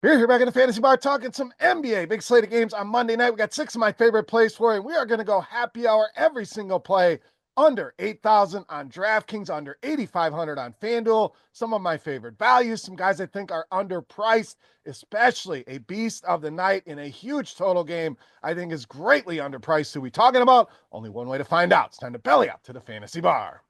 Here back in the Fantasy Bar talking some NBA. Big slate of games on Monday night. We got 6 of my favorite plays for you. We are going to go happy hour every single play under 8,000 on DraftKings, under 8,500 on FanDuel. Some of my favorite values, some guys I think are underpriced, especially a beast of the night in a huge total game I think is greatly underpriced. Who we talking about? Only one way to find out. It's time to belly up to the Fantasy Bar.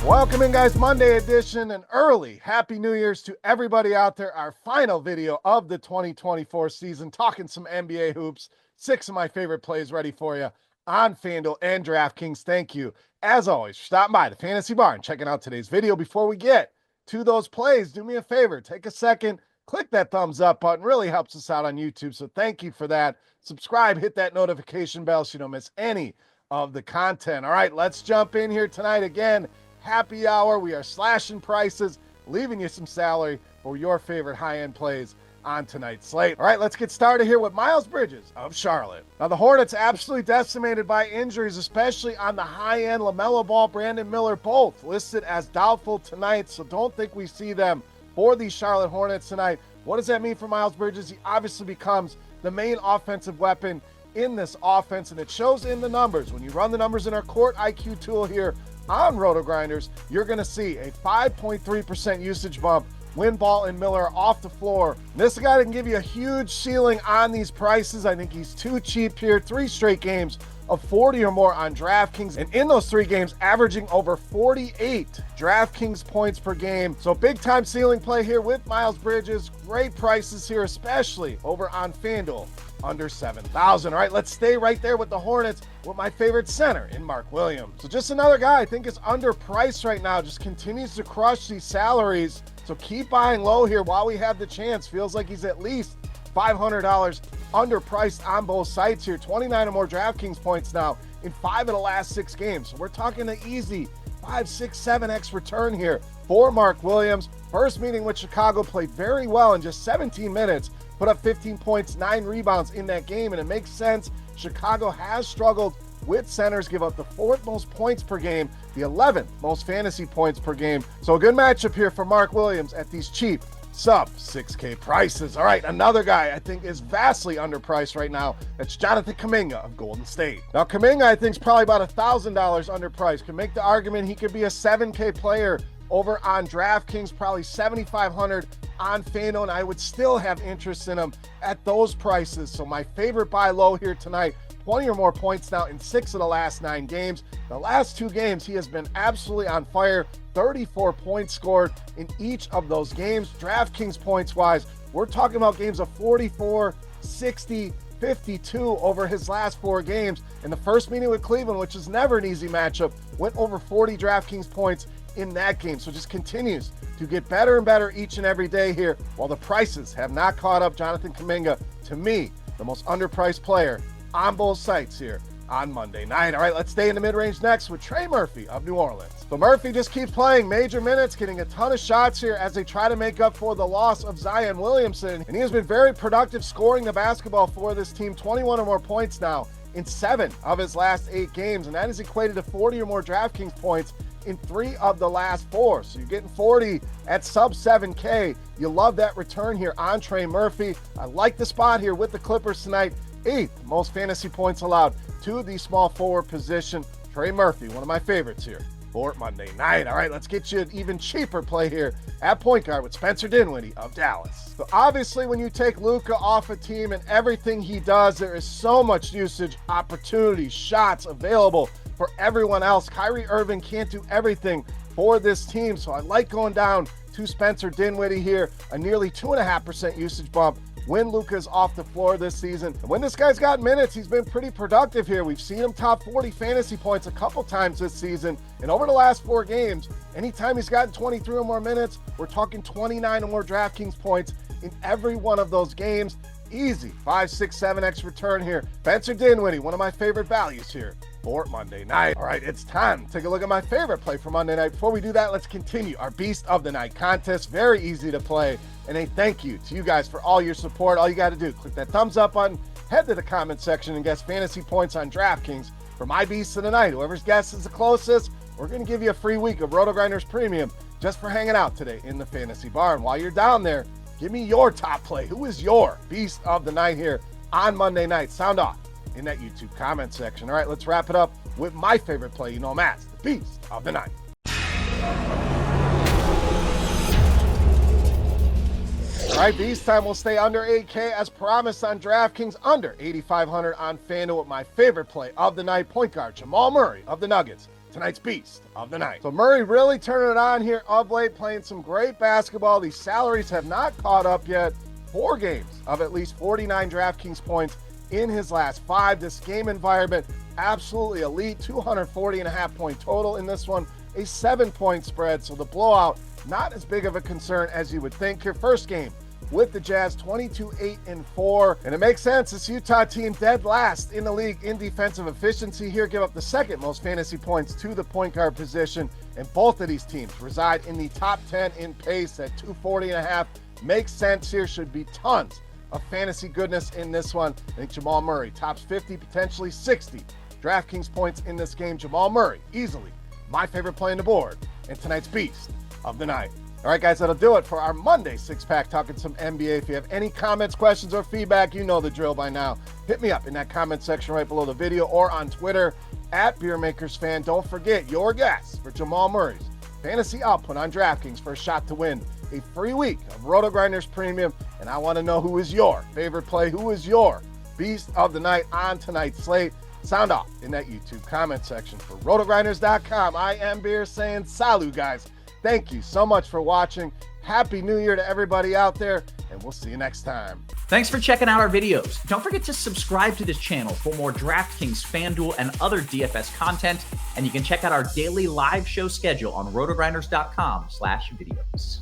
Welcome in, guys. Monday edition, and early Happy New Year's to everybody out there. Our final video of the 2024 season, talking some NBA hoops. 6 of my favorite plays ready for you on FanDuel and DraftKings. Thank you, as always, for stopping by the Fantasy Bar and checking out today's video. Before we get to those plays, do me a favor, take a second, click that thumbs up button. Really helps us out on YouTube, so thank you for that. Subscribe, hit that notification bell so you don't miss any of the content. All right, let's jump in here tonight again. Happy hour. We are slashing prices, leaving you some salary for your favorite high-end plays on tonight's slate. All right, let's get started here with Miles Bridges of Charlotte. Now, the Hornets absolutely decimated by injuries, especially on the high-end. LaMelo Ball, Brandon Miller, both listed as doubtful tonight, so don't think we see them for the Charlotte Hornets tonight. What does that mean for Miles Bridges? He obviously becomes the main offensive weapon in this offense, and it shows in the numbers. When you run the numbers in our Court IQ tool here on RotoGrinders, you're going to see a 5.3% usage bump when Ball and Miller are off the floor. This guy can give you a huge ceiling on these prices. I think he's too cheap here. 3 straight games of 40 or more on DraftKings, and in those 3 games, averaging over 48 DraftKings points per game. So big time ceiling play here with Miles Bridges. Great prices here, especially over on FanDuel, under 7,000. All right, let's stay right there with the Hornets with my favorite center in Mark Williams. So just another guy I think is underpriced right now, just continues to crush these salaries. So keep buying low here while we have the chance. Feels like he's at least $500 underpriced on both sites here. 29 or more DraftKings points now in 5 of the last 6 games. So we're talking an easy 5, 6, 7x return here for Mark Williams. First meeting with Chicago, played very well in just 17 minutes. Put up 15 points, 9 rebounds in that game, and it makes sense. Chicago has struggled with centers, give up the 4th most points per game, the 11th most fantasy points per game. So a good matchup here for Mark Williams at these cheap sub 6K prices. All right, another guy I think is vastly underpriced right now. That's Jonathan Kaminga of Golden State. Now, Kaminga I think is probably about $1,000 underpriced. Can make the argument he could be a 7K player over on DraftKings, probably $7,500 on FanDuel, and I would still have interest in him at those prices. So my favorite buy low here tonight, 20 or more points now in 6 of the last 9 games. The last 2 games, he has been absolutely on fire. 34 points scored in each of those games. DraftKings points-wise, we're talking about games of 44, 60, 52 over his last 4 games. In the first meeting with Cleveland, which is never an easy matchup, went over 40 DraftKings points in that game. So just continues to get better and better each and every day here, while the prices have not caught up. Jonathan Kaminga, to me, the most underpriced player on both sites here on Monday night. All right, let's stay in the mid-range next with Trey Murphy of New Orleans. So Murphy just keeps playing major minutes, getting a ton of shots here as they try to make up for the loss of Zion Williamson. And he has been very productive scoring the basketball for this team, 21 or more points now in 7 of his last 8 games. And that is equated to 40 or more DraftKings points in 3 of the last 4. So you're getting 40 at sub 7K. You love that return here on Trey Murphy. I like the spot here with the Clippers tonight. 8th most fantasy points allowed to the small forward position. Trey Murphy, one of my favorites here for Monday night. All right, let's get you an even cheaper play here at point guard with Spencer Dinwiddie of Dallas. So obviously when you take Luka off a team and everything he does, there is so much usage, opportunities, shots available for everyone else. Kyrie Irving can't do everything for this team, so I like going down to Spencer Dinwiddie here, a nearly 2.5% usage bump when Luka's off the floor this season. And when this guy's got minutes, he's been pretty productive here. We've seen him top 40 fantasy points a couple times this season. And over the last 4 games, anytime he's gotten 23 or more minutes, we're talking 29 or more DraftKings points in every one of those games. Easy 5, 6, 7x return here. Spencer Dinwiddie, one of my favorite values here for Monday night. All right, it's time to take a look at my favorite play for Monday night. Before we do that, let's continue our Beast of the Night contest. Very easy to play. And a thank you to you guys for all your support. All you got to do, click that thumbs up button, head to the comment section and guess fantasy points on DraftKings for my Beast of the Night. Whoever's guess is the closest, we're going to give you a free week of RotoGrinders Premium just for hanging out today in the Fantasy Bar. And while you're down there, give me your top play. Who is your beast of the night here on Monday night? Sound off in that YouTube comment section. All right, let's wrap it up with my favorite play. You know, Matt's the beast of the night. All right, beast time will stay under 8K as promised on DraftKings, under 8,500 on FanDuel with my favorite play of the night, point guard Jamal Murray of the Nuggets. Tonight's beast of the night. So Murray really turning it on here of late, playing some great basketball. These salaries have not caught up yet. 4 games of at least 49 DraftKings points in his last 5. This game environment, absolutely elite. 240.5 point total in this one, a 7-point spread. So the blowout, not as big of a concern as you would think. Your first game with the Jazz, 22-8-4. And it makes sense. This Utah team dead last in the league in defensive efficiency here, give up the second most fantasy points to the point guard position. And both of these teams reside in the top 10 in pace at 240.5. Makes sense here. Should be tons of fantasy goodness in this one. I think Jamal Murray tops 50, potentially 60 DraftKings points in this game. Jamal Murray, easily my favorite play on the board and tonight's beast of the night. All right, guys, that'll do it for our Monday six-pack talking some NBA. If you have any comments, questions, or feedback, you know the drill by now. Hit me up in that comment section right below the video or on Twitter at Beermakersfan. Don't forget your guess for Jamal Murray's fantasy output on DraftKings for a shot to win a free week of RotoGrinders Premium. And I want to know who is your favorite play, who is your beast of the night on tonight's slate. Sound off in that YouTube comment section. For RotoGrinders.com, I am Beer saying salut, guys. Thank you so much for watching. Happy New Year to everybody out there, and we'll see you next time. Thanks for checking out our videos. Don't forget to subscribe to this channel for more DraftKings, FanDuel, and other DFS content, and you can check out our daily live show schedule on RotoGrinders.com/videos.